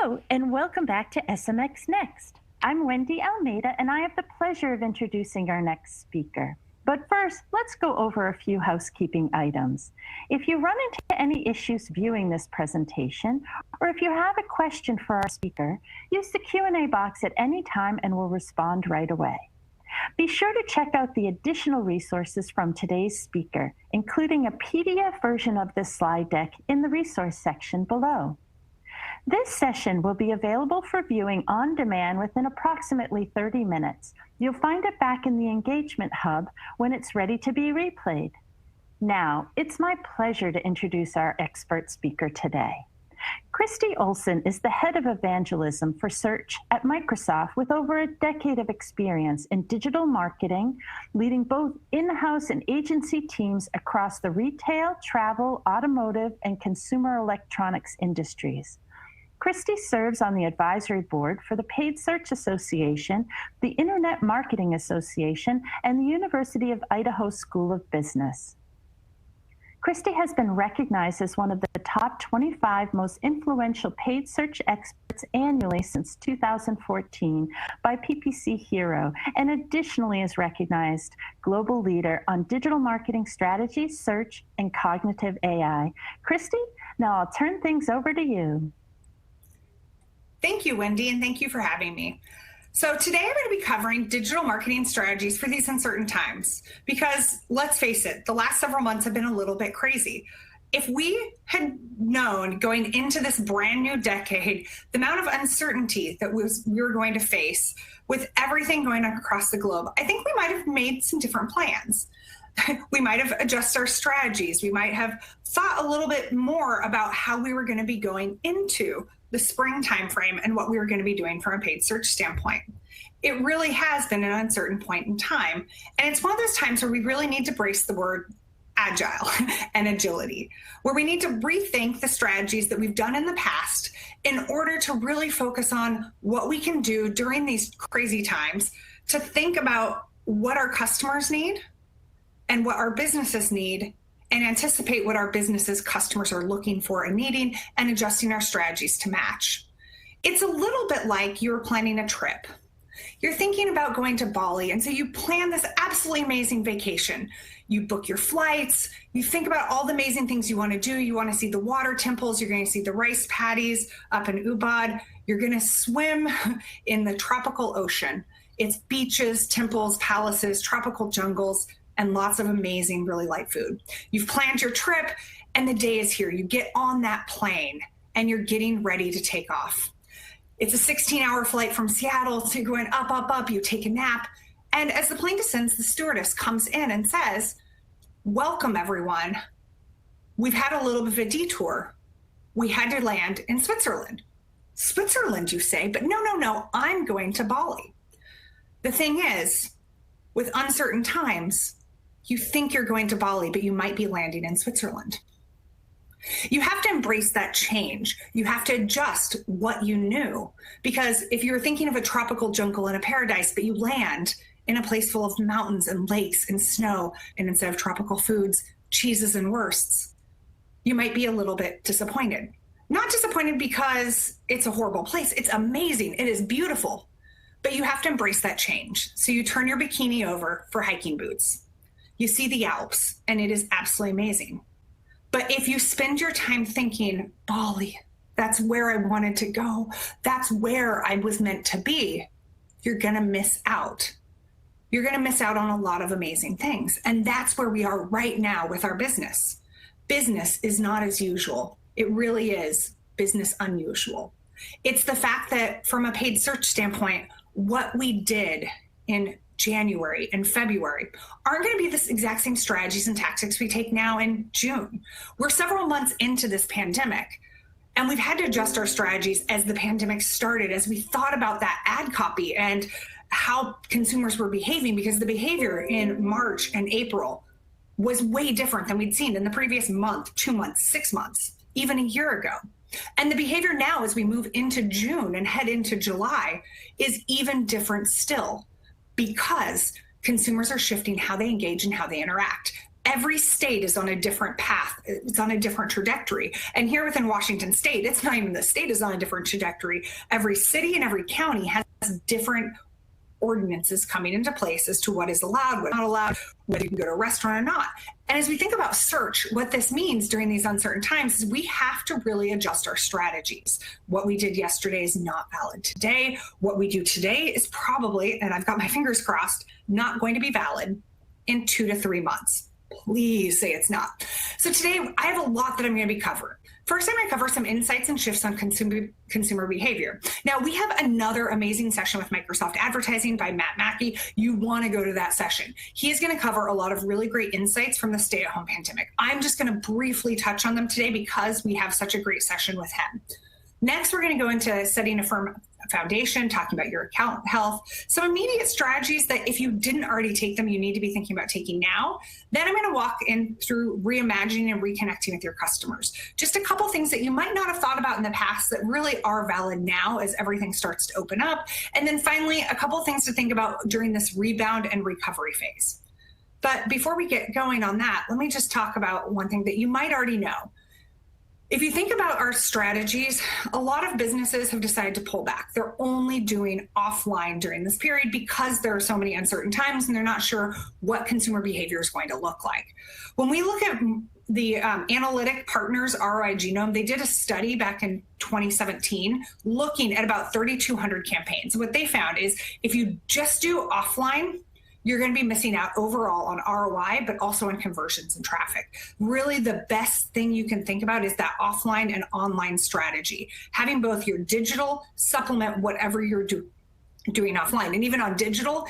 Hello, and welcome back to SMX Next. I'm Wendy Almeida, and I have the pleasure of introducing our next speaker. But first, let's go over a few housekeeping items. If you run into any issues viewing this presentation, or if you have a question for our speaker, use the Q&A box at any time and we'll respond right away. Be sure to check out the additional resources from today's speaker, including a PDF version of this slide deck in the resource section below. This session will be available for viewing on demand within approximately 30 minutes. You'll find it back in the Engagement Hub when it's ready to be replayed. Now, it's my pleasure to introduce our expert speaker today. Christi Olson is the head of evangelism for search at Microsoft with over a decade of experience in digital marketing, leading both in-house and agency teams across the retail, travel, automotive, and consumer electronics industries. Christi serves on the advisory board for the Paid Search Association, the Internet Marketing Association, and the University of Idaho School of Business. Christi has been recognized as one of the top 25 most influential paid search experts annually since 2014 by PPC Hero, and additionally is recognized global leader on digital marketing strategy, search, and cognitive AI. Christi, now I'll turn things over to you. Thank you, Wendy, and thank you for having me. So today I'm going to be covering digital marketing strategies for these uncertain times, because let's face it, the last several months have been a little bit crazy. If we had known going into this brand new decade, the amount of uncertainty that we were going to face with everything going on across the globe, I think we might have made some different plans. We might have adjusted our strategies. We might have thought a little bit more about how we were going to be going into the spring timeframe and what we were going to be doing from a paid search standpoint. It really has been an uncertain point in time. And it's one of those times where we really need to brace the word agile and agility, where we need to rethink the strategies that we've done in the past in order to really focus on what we can do during these crazy times to think about what our customers need and what our businesses need, and anticipate what our businesses' customers are looking for and needing, and adjusting our strategies to match. It's a little bit like you're planning a trip. You're thinking about going to Bali, and so you plan this absolutely amazing vacation. You book your flights, you think about all the amazing things you want to do. You want to see the water temples, you're going to see the rice paddies up in Ubud, you're going to swim in the tropical ocean. It's beaches, temples, palaces, tropical jungles, and lots of amazing, really light food. You've planned your trip and the day is here. You get on that plane and you're getting ready to take off. It's a 16-hour flight from Seattle, so you're going up, up, up, you take a nap. And as the plane descends, the stewardess comes in and says, "Welcome, everyone. We've had a little bit of a detour. We had to land in Switzerland." Switzerland, you say, but no, I'm going to Bali. The thing is, with uncertain times, you think you're going to Bali, but you might be landing in Switzerland. You have to embrace that change. You have to adjust what you knew. Because if you're thinking of a tropical jungle and a paradise, but you land in a place full of mountains and lakes and snow, and instead of tropical foods, cheeses and wursts, you might be a little bit disappointed. Not disappointed because it's a horrible place. It's amazing. It is beautiful. But you have to embrace that change. So you turn your bikini over for hiking boots. You see the Alps, and it is absolutely amazing. But if you spend your time thinking, Bali, that's where I wanted to go, that's where I was meant to be, you're going to miss out. You're going to miss out on a lot of amazing things. And that's where we are right now with our business. Business is not as usual. It really is business unusual. It's the fact that from a paid search standpoint, what we did in January and February aren't going to be the exact same strategies and tactics we take now in June. We're several months into this pandemic, and we've had to adjust our strategies as the pandemic started, as we thought about that ad copy and how consumers were behaving, because the behavior in March and April was way different than we'd seen in the previous month, 2 months, 6 months, even a year ago. And the behavior now as we move into June and head into July is even different still, because consumers are shifting how they engage and how they interact. every state is on a different path. It's on a different trajectory. And here within Washington state, it's not even the state is on a different trajectory. Every city and every county has different ordinances coming into place as to what is allowed, what not allowed, whether you can go to a restaurant or not. And as we think about search, what this means during these uncertain times is we have to really adjust our strategies. What we did yesterday is not valid today. What we do today is probably, and I've got my fingers crossed, not going to be valid in 2 to 3 months. Please say it's not. So today I have a lot that I'm going to be covering. First, I'm going to cover some insights and shifts on consumer behavior. Now, we have another amazing session with Microsoft Advertising by Matt Mackey. You want to go to that session. He is going to cover a lot of really great insights from the stay-at-home pandemic. I'm just going to briefly touch on them today because we have such a great session with him. Next, we're going to go into setting a firm foundation, talking about your account health, some immediate strategies that if you didn't already take them, you need to be thinking about taking now. Then I'm going to walk in through reimagining and reconnecting with your customers. Just a couple things that you might not have thought about in the past that really are valid now as everything starts to open up. And then finally, a couple things to think about during this rebound and recovery phase. But before we get going on that, let me just talk about one thing that you might already know. If you think about our strategies, a lot of businesses have decided to pull back. They're only doing offline during this period because there are so many uncertain times and they're not sure what consumer behavior is going to look like. When we look at the analytic partners ROI Genome, they did a study back in 2017 looking at about 3,200 campaigns. What they found is if you just do offline, you're going to be missing out overall on ROI, but also on conversions and traffic. Really, the best thing you can think about is that offline and online strategy. Having both your digital supplement whatever you're doing offline. And even on digital,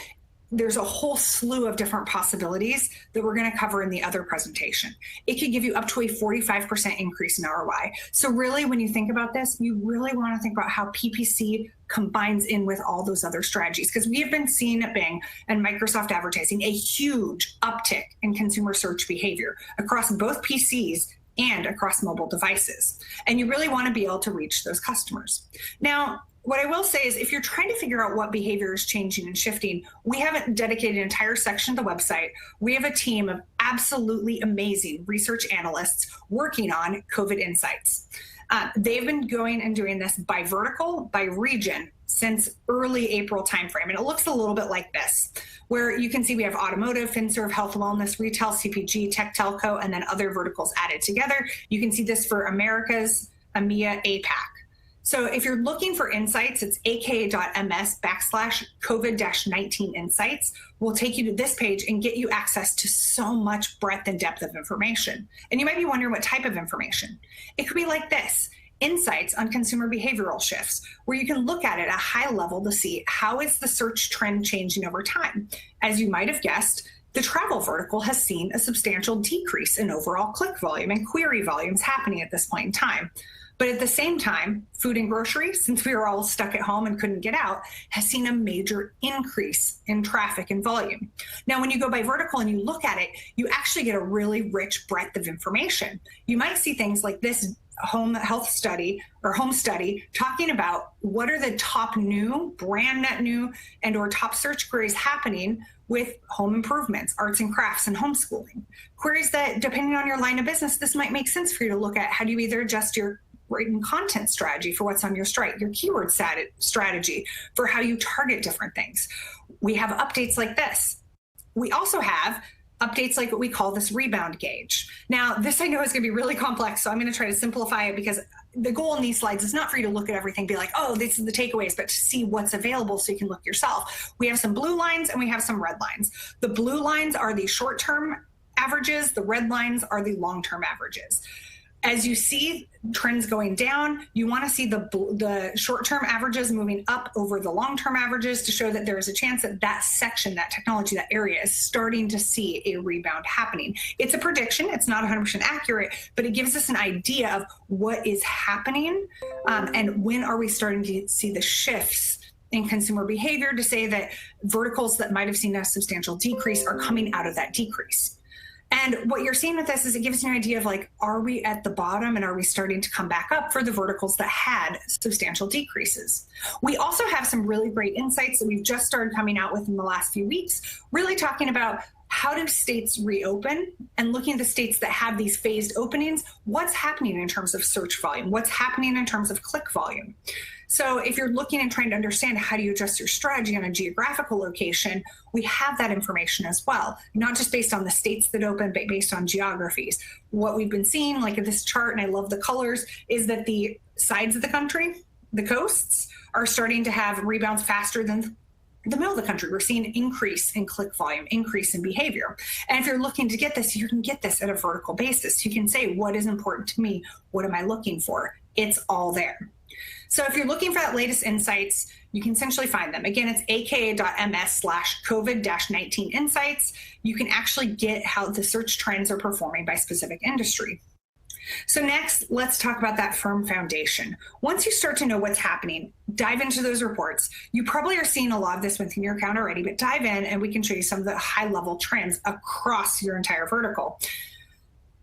there's a whole slew of different possibilities that we're going to cover in the other presentation. It could give you up to a 45% increase in ROI. So really, when you think about this, you really want to think about how PPC combines in with all those other strategies, because we have been seeing at Bing and Microsoft Advertising a huge uptick in consumer search behavior across both PCs and across mobile devices. And you really want to be able to reach those customers. Now, what I will say is if you're trying to figure out what behavior is changing and shifting, we have dedicated an entire section of the website. We have a team of absolutely amazing research analysts working on COVID insights. They've been going and doing this by vertical, by region, since early April timeframe. And it looks a little bit like this, where you can see we have automotive, FinServe, health, wellness, retail, CPG, tech, telco, and then other verticals added together. You can see this for Americas, EMEA, APAC. So if you're looking for insights, it's aka.ms/COVID-19 insights. Will take you to this page and get you access to so much breadth and depth of information. And you might be wondering what type of information. It could be like this, insights on consumer behavioral shifts, where you can look at it at a high level to see how is the search trend changing over time. As you might have guessed, the travel vertical has seen a substantial decrease in overall click volume and query volumes happening at this point in time. But at the same time, food and grocery, since we were all stuck at home and couldn't get out, has seen a major increase in traffic and volume. Now, when you go by vertical and you look at it, you actually get a really rich breadth of information. You might see things like this home health study or home study talking about what are the top new, brand net new, and or top search queries happening with home improvements, arts and crafts, and homeschooling. Queries that, depending on your line of business, this might make sense for you to look at. How do you either adjust your written content strategy for what's on your site, your keyword strategy for how you target different things. We have updates like this. We also have updates like what we call this Rebound Gauge. Now, this I know is going to be really complex, so I'm going to try to simplify it because the goal in these slides is not for you to look at everything, be like, oh, this is the takeaways, but to see what's available so you can look yourself. We have some blue lines and we have some red lines. The blue lines are the short-term averages. The red lines are the long-term averages. As you see trends going down, you want to see the short-term averages moving up over the long-term averages to show that there is a chance that that section, that technology, that area is starting to see a rebound happening. It's a prediction. It's not 100% accurate, but it gives us an idea of what is happening and when are we starting to see the shifts in consumer behavior to say that verticals that might have seen a substantial decrease are coming out of that decrease. And what you're seeing with this is it gives you an idea of like, are we at the bottom and are we starting to come back up for the verticals that had substantial decreases? We also have some really great insights that we've just started coming out with in the last few weeks, really talking about how do states reopen, and looking at the states that have these phased openings, what's happening in terms of search volume, what's happening in terms of click volume. So if you're looking and trying to understand how do you adjust your strategy on a geographical location, we have that information as well, not just based on the states that open, but based on geographies. What we've been seeing, like in this chart, and I love the colors, is that the sides of the country, the coasts, are starting to have rebounds faster than the middle of the country. We're seeing an increase in click volume, increase in behavior. And if you're looking to get this, you can get this at a vertical basis. You can say, what is important to me? What am I looking for? It's all there. So if you're looking for that latest insights, you can essentially find them. Again, it's aka.ms/COVID-19 insights. You can actually get how the search trends are performing by specific industry. So next, let's talk about that firm foundation. Once you start to know what's happening, dive into those reports. You probably are seeing a lot of this within your account already, but dive in and we can show you some of the high-level trends across your entire vertical.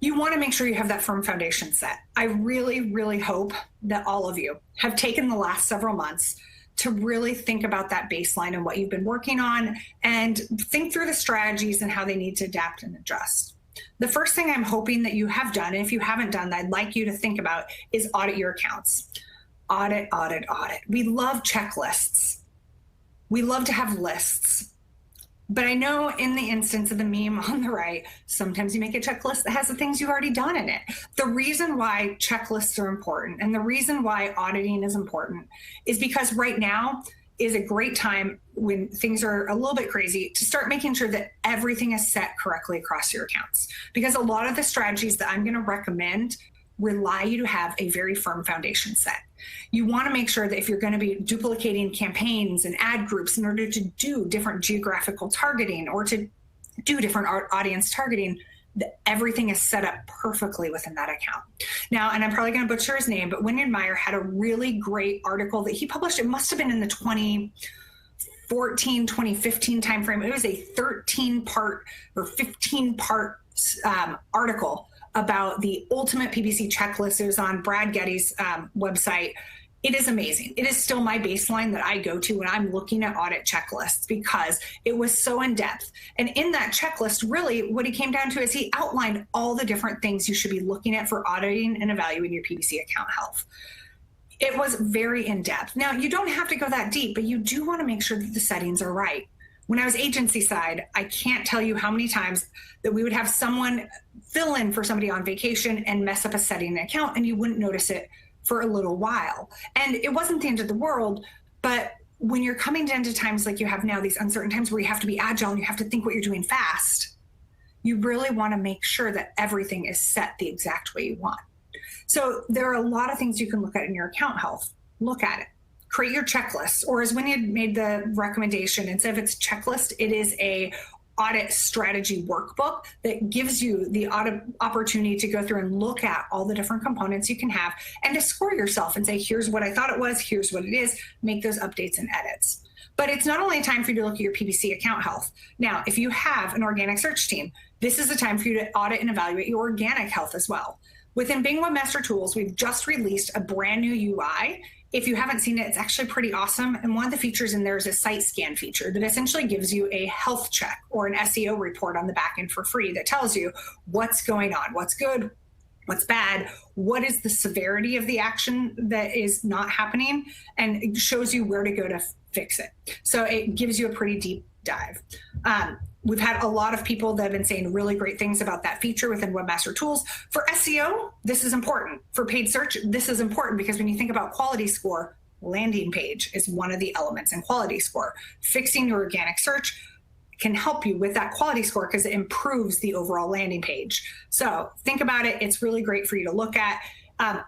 You want to make sure you have that firm foundation set. I really, really hope that all of you have taken the last several months to really think about that baseline and what you've been working on and think through the strategies and how they need to adapt and adjust. The first thing I'm hoping that you have done, and if you haven't done that, I'd like you to think about, is audit your accounts. Audit, audit, audit. We love checklists. We love to have lists. But I know in the instance of the meme on the right, sometimes you make a checklist that has the things you've already done in it. The reason why checklists are important and the reason why auditing is important is because right now is a great time when things are a little bit crazy to start making sure that everything is set correctly across your accounts. Because a lot of the strategies that I'm going to recommend rely you to have a very firm foundation set. You want to make sure that if you're going to be duplicating campaigns and ad groups in order to do different geographical targeting or to do different audience targeting, that everything is set up perfectly within that account. Now, and I'm probably going to butcher his name, but Wyndon Meyer had a really great article that he published. It must have been in the 2014, 2015 timeframe. It was a 13-part or 15-part article about the ultimate PPC checklist. It was on Brad Getty's website. It is amazing. It is still my baseline that I go to when I'm looking at audit checklists because it was so in depth. And in that checklist, really what he came down to is he outlined all the different things you should be looking at for auditing and evaluating your PPC account health. It was very in depth. Now, you don't have to go that deep, but you do want to make sure that the settings are right. When I was agency side, I can't tell you how many times that we would have someone fill in for somebody on vacation and mess up a setting in an account and you wouldn't notice it for a little while. And it wasn't the end of the world, but when you're coming into times like you have now, these uncertain times where you have to be agile and you have to think what you're doing fast, you really want to make sure that everything is set the exact way you want. So there are a lot of things you can look at in your account health. Look at it. Create your checklist, or as Winnie had made the recommendation, instead of it's checklist, it is a audit strategy workbook that gives you the audit opportunity to go through and look at all the different components you can have and to score yourself and say, here's what I thought it was, here's what it is, make those updates and edits. But it's not only a time for you to look at your PPC account health. Now, if you have an organic search team, this is a time for you to audit and evaluate your organic health as well. Within Bing Webmaster Tools, we've just released a brand new UI. If you haven't seen it, it's actually pretty awesome. And one of the features in there is a site scan feature that essentially gives you a health check or an SEO report on the back end for free that tells you what's going on, what's good, what's bad, what is the severity of the action that is not happening, and it shows you where to go to fix it. So it gives you a pretty deep dive. We've had a lot of people that have been saying really great things about that feature within Webmaster Tools. For SEO, this is important. For paid search, this is important because when you think about quality score, landing page is one of the elements in quality score. Fixing your organic search can help you with that quality score because it improves the overall landing page. So think about it. It's really great for you to look at.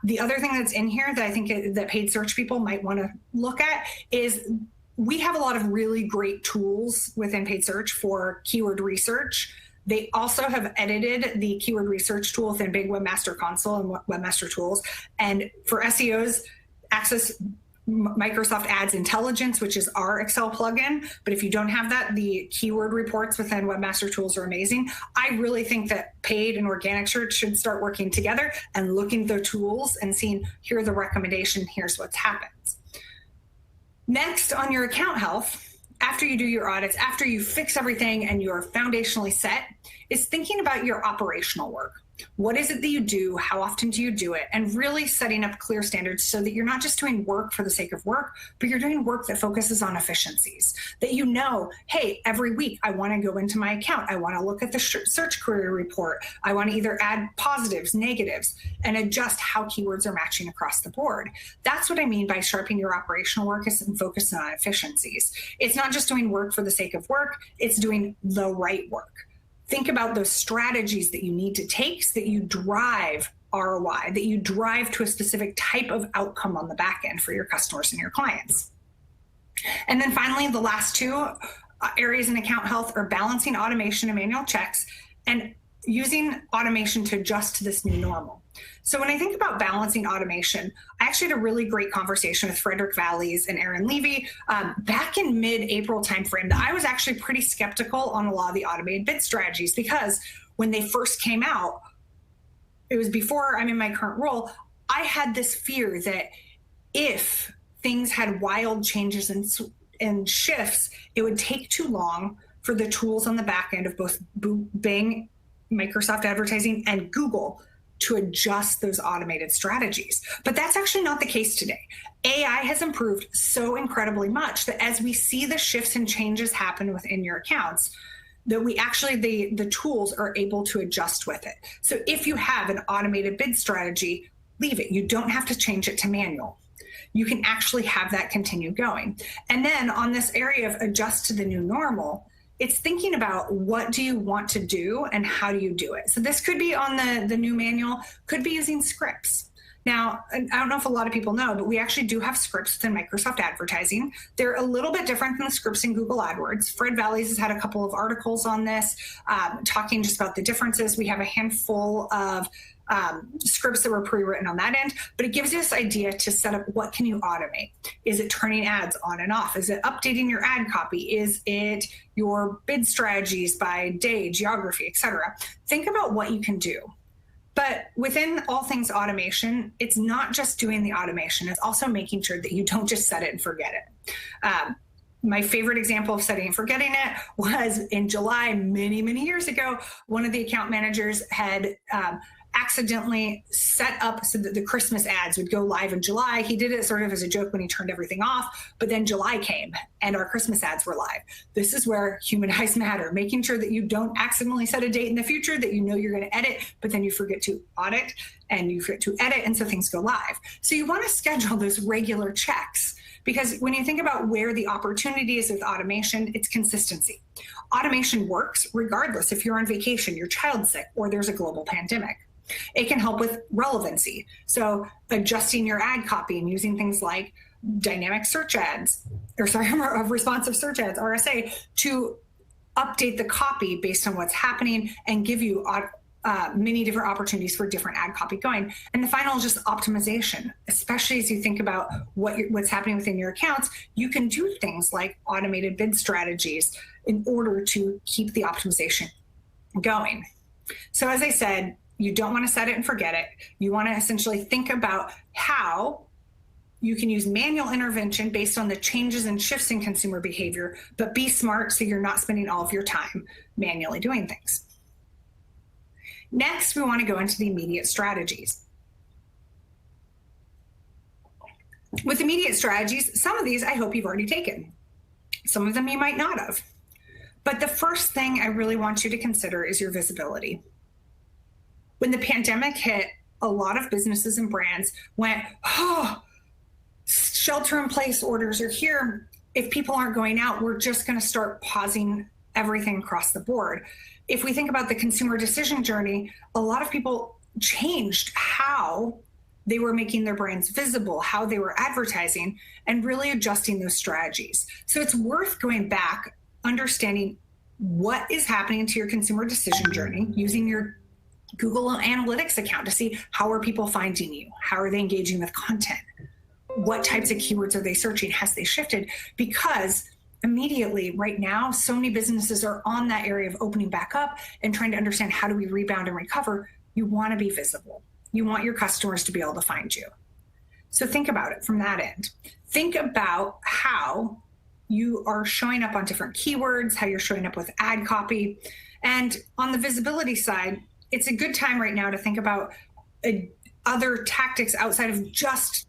The other thing that's in here that I think that paid search people might want to look at is we have a lot of really great tools within paid search for keyword research. They also have edited the keyword research tool within Big Webmaster Console and Webmaster Tools. And for SEOs, access Microsoft Ads Intelligence, which is our Excel plugin. But if you don't have that, the keyword reports within Webmaster Tools are amazing. I really think that paid and organic search should start working together and looking at their tools and seeing, here are the recommendations, here's what's happened. Next, on your account health, after you do your audits, after you fix everything and you're foundationally set, is thinking about your operational work. What is it that you do? How often do you do it? And really setting up clear standards so that you're not just doing work for the sake of work, but you're doing work that focuses on efficiencies. That you know, hey, every week I want to go into my account. I want to look at the search query report. I want to either add positives, negatives, and adjust how keywords are matching across the board. That's what I mean by sharpening your operational work and focusing on efficiencies. It's not just doing work for the sake of work, it's doing the right work. Think about those strategies that you need to take so that you drive ROI, that you drive to a specific type of outcome on the back end for your customers and your clients. And then finally, the last two areas in account health are balancing automation and manual checks and using automation to adjust to this new normal. So when I think about balancing automation, I actually had a really great conversation with Frederick Valleys and Aaron Levy back in mid-April timeframe that I was actually pretty skeptical on a lot of the automated bid strategies, because when they first came out, it was before I'm in my current role, I had this fear that if things had wild changes and shifts, it would take too long for the tools on the back end of both Bing, Microsoft Advertising, and Google to adjust those automated strategies. But that's actually not the case today. AI has improved so incredibly much that as we see the shifts and changes happen within your accounts, that we actually, the tools are able to adjust with it. So if you have an automated bid strategy, leave it. You don't have to change it to manual. You can actually have that continue going. And then on this area of adjust to the new normal, it's thinking about what do you want to do and how do you do it. So this could be on the new manual, could be using scripts. Now, I don't know if a lot of people know, but we actually do have scripts within Microsoft Advertising. They're a little bit different than the scripts in Google AdWords. Fred Valleys has had a couple of articles on this, talking just about the differences. We have a handful of scripts that were pre-written on that end, but it gives you this idea to set up what can you automate. Is it turning ads on and off? Is it updating your ad copy? Is it your bid strategies by day, geography, etc.? Think about what you can do. But within all things automation, it's not just doing the automation, it's also making sure that you don't just set it and forget it. My favorite example of setting and forgetting it was in July, many, many years ago. One of the account managers had accidentally set up so that the Christmas ads would go live in July. He did it sort of as a joke when he turned everything off, but then July came and our Christmas ads were live. This is where human eyes matter, making sure that you don't accidentally set a date in the future that you know you're going to edit, but then you forget to audit and you forget to edit, and so things go live. So you want to schedule those regular checks, because when you think about where the opportunity is with automation, it's consistency. Automation works regardless if you're on vacation, your child's sick, or there's a global pandemic. It can help with relevancy. So adjusting your ad copy and using things like dynamic search ads, responsive search ads, RSA, to update the copy based on what's happening and give you many different opportunities for different ad copy going. And the final is just optimization, especially as you think about what's happening within your accounts. You can do things like automated bid strategies in order to keep the optimization going. So as I said, you don't want to set it and forget it. You want to essentially think about how you can use manual intervention based on the changes and shifts in consumer behavior, but be smart so you're not spending all of your time manually doing things. Next, we want to go into the immediate strategies. With immediate strategies, some of these I hope you've already taken. Some of them you might not have. But the first thing I really want you to consider is your visibility. When the pandemic hit, a lot of businesses and brands went, shelter-in-place orders are here. If people aren't going out, we're just going to start pausing everything across the board. If we think about the consumer decision journey, a lot of people changed how they were making their brands visible, how they were advertising, and really adjusting those strategies. So it's worth going back, understanding what is happening to your consumer decision journey, using your Google Analytics account to see how are people finding you? How are they engaging with content? What types of keywords are they searching? Has they shifted? Because immediately right now, so many businesses are on that area of opening back up and trying to understand how do we rebound and recover. You want to be visible. You want your customers to be able to find you. So think about it from that end. Think about how you are showing up on different keywords, how you're showing up with ad copy. And on the visibility side, it's a good time right now to think about other tactics outside of just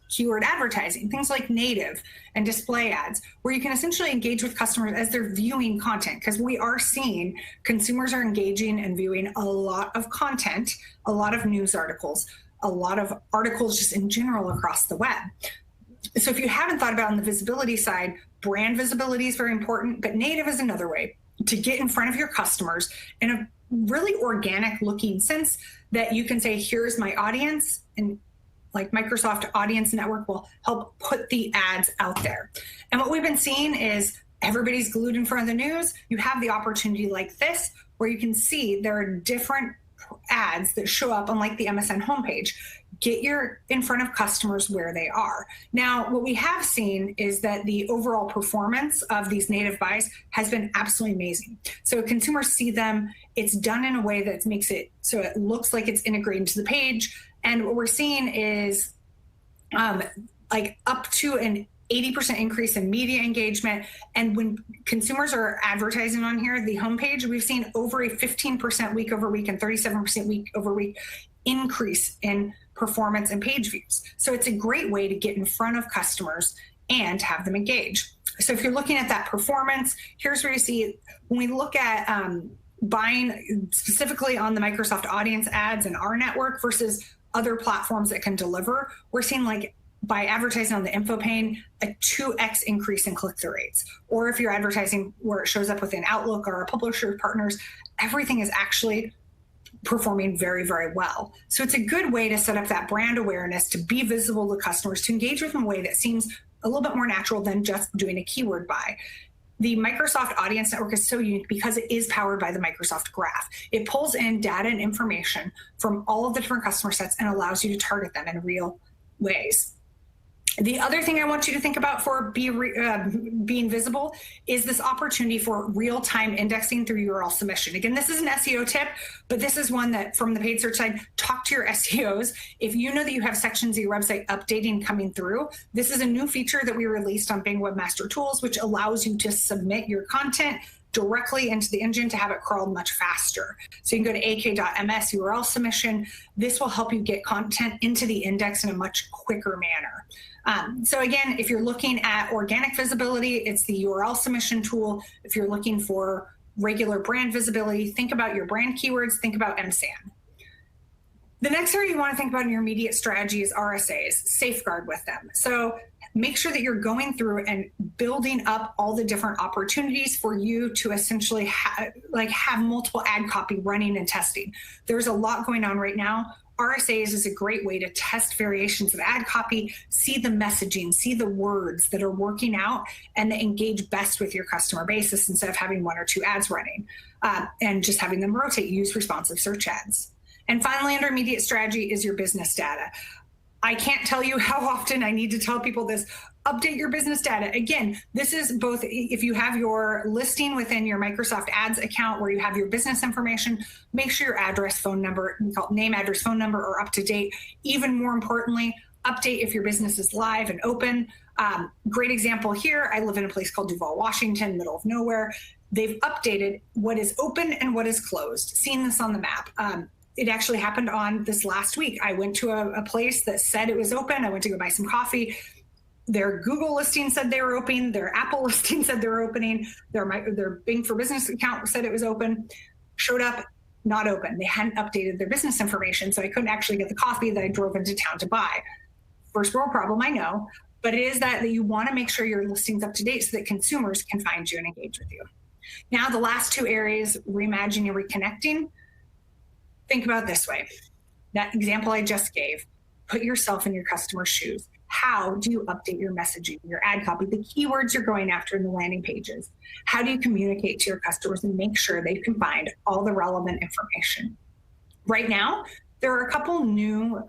keyword advertising, things like native and display ads, where you can essentially engage with customers as they're viewing content, because we are seeing consumers are engaging and viewing a lot of content, a lot of news articles, a lot of articles just in general across the web. So if you haven't thought about on the visibility side, brand visibility is very important, but native is another way to get in front of your customers in a really organic looking sense that you can say, here's my audience, and like Microsoft Audience Network will help put the ads out there. And what we've been seeing is everybody's glued in front of the news. You have the opportunity like this, where you can see there are different ads that show up on like the MSN homepage. Get in front of customers where they are. Now, what we have seen is that the overall performance of these native buys has been absolutely amazing. So consumers see them, it's done in a way that makes it so it looks like it's integrated into the page. And what we're seeing is like up to an 80% increase in media engagement. And when consumers are advertising on here, the homepage, we've seen over a 15% week over week and 37% week over week increase in performance and page views. So it's a great way to get in front of customers and have them engage. So if you're looking at that performance, here's where you see when we look at buying specifically on the Microsoft Audience ads and our network versus other platforms that can deliver, we're seeing like by advertising on the info pane, a 2x increase in click-through rates. Or if you're advertising where it shows up within Outlook or our publisher partners, everything is actually performing very, very well. So it's a good way to set up that brand awareness, to be visible to customers, to engage with them in a way that seems a little bit more natural than just doing a keyword buy. The Microsoft Audience Network is so unique because it is powered by the Microsoft Graph. It pulls in data and information from all of the different customer sets and allows you to target them in real ways. The other thing I want you to think about for being visible is this opportunity for real-time indexing through URL submission. Again, this is an SEO tip, but this is one that from the paid search side, talk to your SEOs. If you know that you have sections of your website updating coming through, this is a new feature that we released on Bing Webmaster Tools, which allows you to submit your content directly into the engine to have it crawl much faster. So you can go to ak.ms URL submission. This will help you get content into the index in a much quicker manner. So again, if you're looking at organic visibility, it's the URL submission tool. If you're looking for regular brand visibility, think about your brand keywords, think about MSAN. The next area you want to think about in your immediate strategy is RSAs, safeguard with them. So make sure that you're going through and building up all the different opportunities for you to essentially have multiple ad copy running and testing. There's a lot going on right now. RSAs is a great way to test variations of ad copy, see the messaging, see the words that are working out, and engage best with your customer basis instead of having one or two ads running and just having them rotate. Use responsive search ads. And finally, under immediate strategy is your business data. I can't tell you how often I need to tell people this. Update your business data. Again, this is both if you have your listing within your Microsoft Ads account where you have your business information, make sure your address, phone number, we call it name, address, phone number are up to date. Even more importantly, update if your business is live and open. Great example here. I live in a place called Duval, Washington, middle of nowhere. They've updated what is open and what is closed. Seen this on the map. It actually happened on this last week. I went to a place that said it was open. I went to go buy some coffee. Their Google listing said they were open. Their Apple listing said they were opening. Their Bing for Business account said it was open. Showed up, not open. They hadn't updated their business information, so I couldn't actually get the coffee that I drove into town to buy. First world problem, I know, but it is that you want to make sure your listing's up to date so that consumers can find you and engage with you. Now, the last two areas, reimagining and reconnecting. Think about it this way. That example I just gave, put yourself in your customer's shoes. How do you update your messaging, your ad copy, the keywords you're going after in the landing pages? How do you communicate to your customers and make sure they can find all the relevant information? Right now, there are a couple new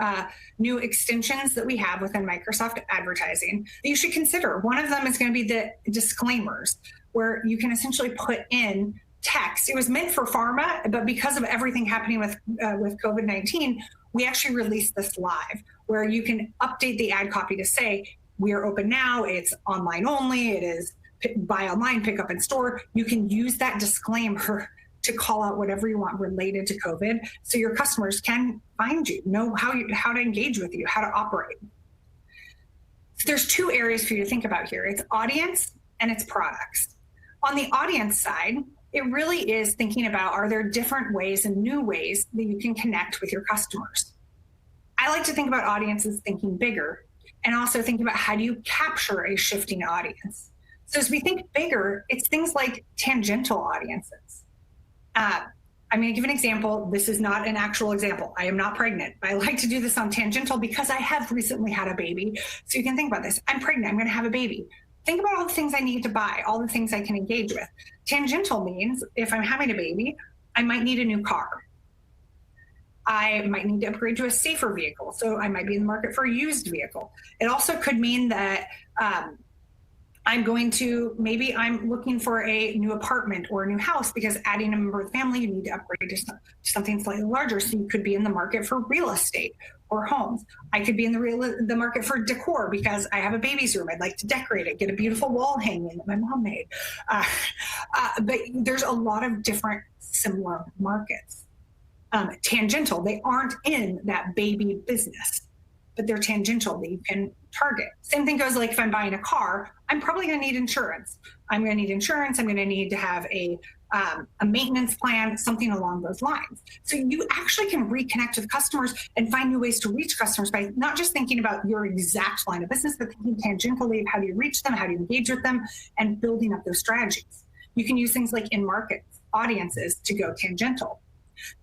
extensions that we have within Microsoft Advertising that you should consider. One of them is going to be the disclaimers, where you can essentially put in text. It was meant for pharma, but because of everything happening with COVID-19, we actually released this live, where you can update the ad copy to say, we are open now, it's online only, it is buy online, pick up in store. You can use that disclaimer to call out whatever you want related to COVID, so your customers can find you, know how to engage with you, how to operate. So there's two areas for you to think about here. It's audience and it's products. On the audience side, it really is thinking about, are there different ways and new ways that you can connect with your customers? I like to think about audiences thinking bigger, and also thinking about, how do you capture a shifting audience? So as we think bigger, it's things like tangential audiences. I'm going to give an example. This is not an actual example. I am not pregnant. I like to do this on tangential because I have recently had a baby. So you can think about this. I'm pregnant. I'm going to have a baby. Think about all the things I need to buy, all the things I can engage with. Tangential means if I'm having a baby, I might need a new car. I might need to upgrade to a safer vehicle. So I might be in the market for a used vehicle. It also could mean that maybe I'm looking for a new apartment or a new house, because adding a member of the family, you need to upgrade to something slightly larger. So you could be in the market for real estate or homes. I could be in the market for decor because I have a baby's room. I'd like to decorate it, get a beautiful wall hanging that my mom made. But there's a lot of different similar markets. Tangential, they aren't in that baby business, but they're tangential that you can target. Same thing goes, like if I'm buying a car, I'm probably going to need insurance. I'm going to need insurance. I'm going to need to have a maintenance plan, something along those lines. So you actually can reconnect with customers and find new ways to reach customers by not just thinking about your exact line of business, but thinking tangentially of how do you reach them, how do you engage with them, and building up those strategies. You can use things like in-market audiences to go tangential.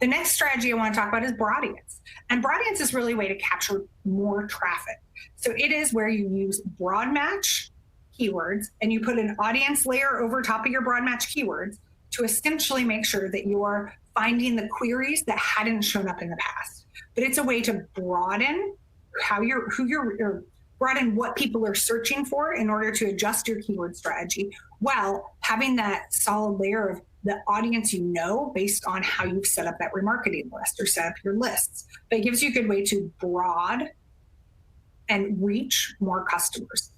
The next strategy I want to talk about is broad audience. And broad audience is really a way to capture more traffic. So it is where you use broad match keywords and you put an audience layer over top of your broad match keywords to essentially make sure that you're finding the queries that hadn't shown up in the past. But it's a way to broaden broaden what people are searching for in order to adjust your keyword strategy, while having that solid layer of the audience you know based on how you've set up that remarketing list or set up your lists. But it gives you a good way to broad and reach more customers.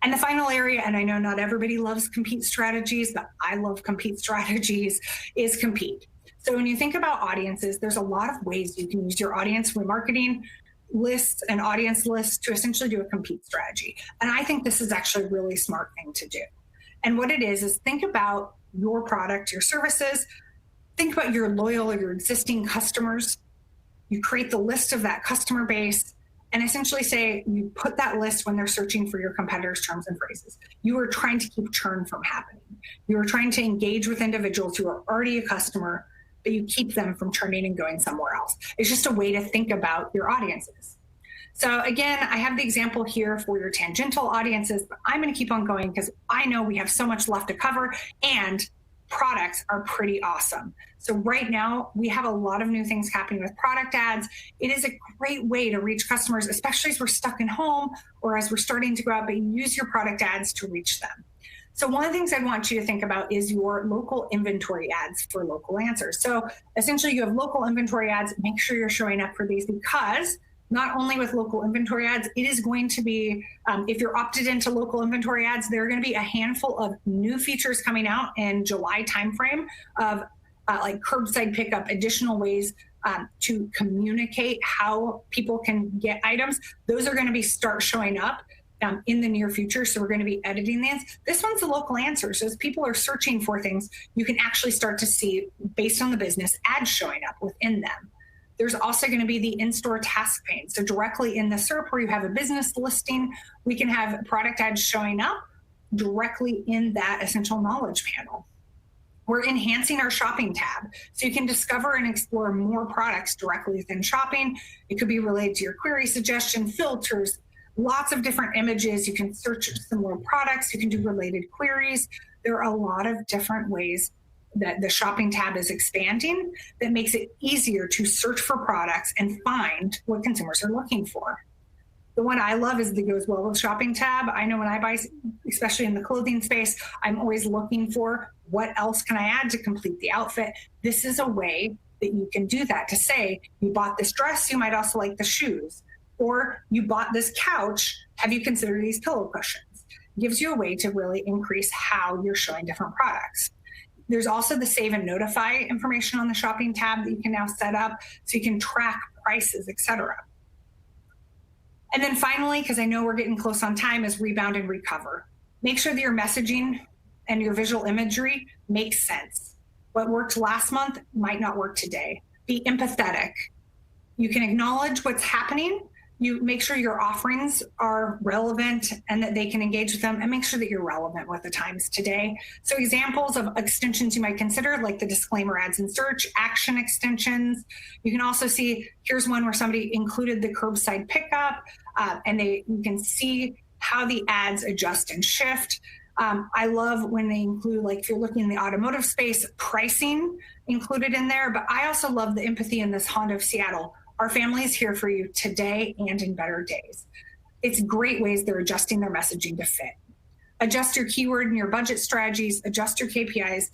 And the final area, and I know not everybody loves compete strategies, but I love compete strategies, is compete. So when you think about audiences, there's a lot of ways you can use your audience remarketing lists and audience lists to essentially do a compete strategy. And I think this is actually a really smart thing to do. And what it is think about your product, your services, think about your loyal or your existing customers. You create the list of that customer base and essentially say, you put that list when they're searching for your competitors' terms and phrases. You are trying to keep churn from happening. You are trying to engage with individuals who are already a customer, but you keep them from turning and going somewhere else. It's just a way to think about your audiences. So again, I have the example here for your tangential audiences, but I'm going to keep on going because I know we have so much left to cover and products are pretty awesome. So right now we have a lot of new things happening with product ads. It is a great way to reach customers, especially as we're stuck in home or as we're starting to go out, but use your product ads to reach them. So one of the things I want you to think about is your local inventory ads for local answers. So essentially you have local inventory ads. Make sure you're showing up for these, because not only with local inventory ads, it is going to be, if you're opted into local inventory ads, there are going to be a handful of new features coming out in July timeframe of like curbside pickup, additional ways to communicate how people can get items. Those are going to start showing up in the near future. So we're going to be editing these. This one's a local answer. So as people are searching for things, you can actually start to see, based on the business, ads showing up within them. There's also going to be the in-store task pane. So directly in the SERP where you have a business listing, we can have product ads showing up directly in that essential knowledge panel. We're enhancing our shopping tab. So you can discover and explore more products directly within shopping. It could be related to your query suggestion, filters, lots of different images. You can search similar products. You can do related queries. There are a lot of different ways that the shopping tab is expanding that makes it easier to search for products and find what consumers are looking for. The one I love is that goes well with shopping tab. I know when I buy, especially in the clothing space, I'm always looking for what else can I add to complete the outfit. This is a way that you can do that, to say you bought this dress, you might also like the shoes. Or you bought this couch, have you considered these pillow cushions? It gives you a way to really increase how you're showing different products. There's also the save and notify information on the shopping tab that you can now set up so you can track prices, etc. And then finally, because I know we're getting close on time, is rebound and recover. Make sure that your messaging and your visual imagery makes sense. What worked last month might not work today. Be empathetic. You can acknowledge what's happening. You make sure your offerings are relevant and that they can engage with them, and make sure that you're relevant with the times today. So examples of extensions you might consider, like the disclaimer ads in search, action extensions. You can also see, here's one where somebody included the curbside pickup, and you can see how the ads adjust and shift. I love when they include, like if you're looking in the automotive space, pricing included in there, but I also love the empathy in this Honda of Seattle. Our family is here for you today and in better days. It's great ways they're adjusting their messaging to fit. Adjust your keyword and your budget strategies, adjust your KPIs.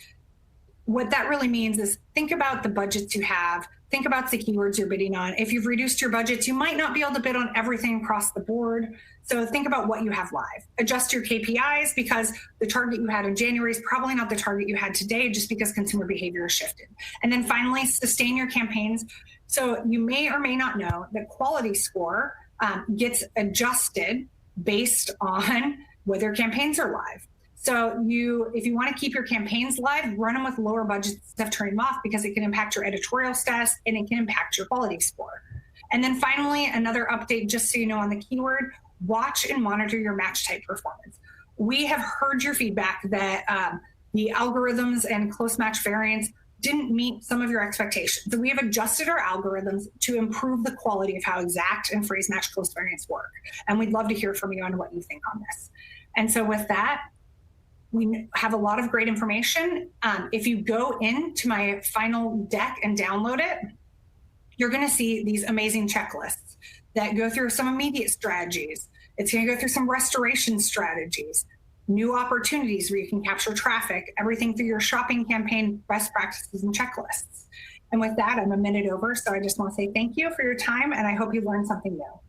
What that really means is think about the budgets you have, think about the keywords you're bidding on. If you've reduced your budgets, you might not be able to bid on everything across the board. So think about what you have live. Adjust your KPIs, because the target you had in January is probably not the target you had today, just because consumer behavior has shifted. And then finally, sustain your campaigns. So you may or may not know that quality score gets adjusted based on whether campaigns are live. So if you want to keep your campaigns live, run them with lower budgets instead of turning them off, because it can impact your editorial status and it can impact your quality score. And then finally, another update, just so you know, on the keyword, watch and monitor your match type performance. We have heard your feedback that the algorithms and close match variants didn't meet some of your expectations. So we have adjusted our algorithms to improve the quality of how exact and phrase match close variants work. And we'd love to hear from you on what you think on this. And so with that, we have a lot of great information. If you go into my final deck and download it, you're going to see these amazing checklists that go through some immediate strategies. It's going to go through some restoration strategies, new opportunities where you can capture traffic, everything through your shopping campaign, best practices and checklists. And with that, I'm a minute over. So I just want to say thank you for your time, and I hope you learned something new.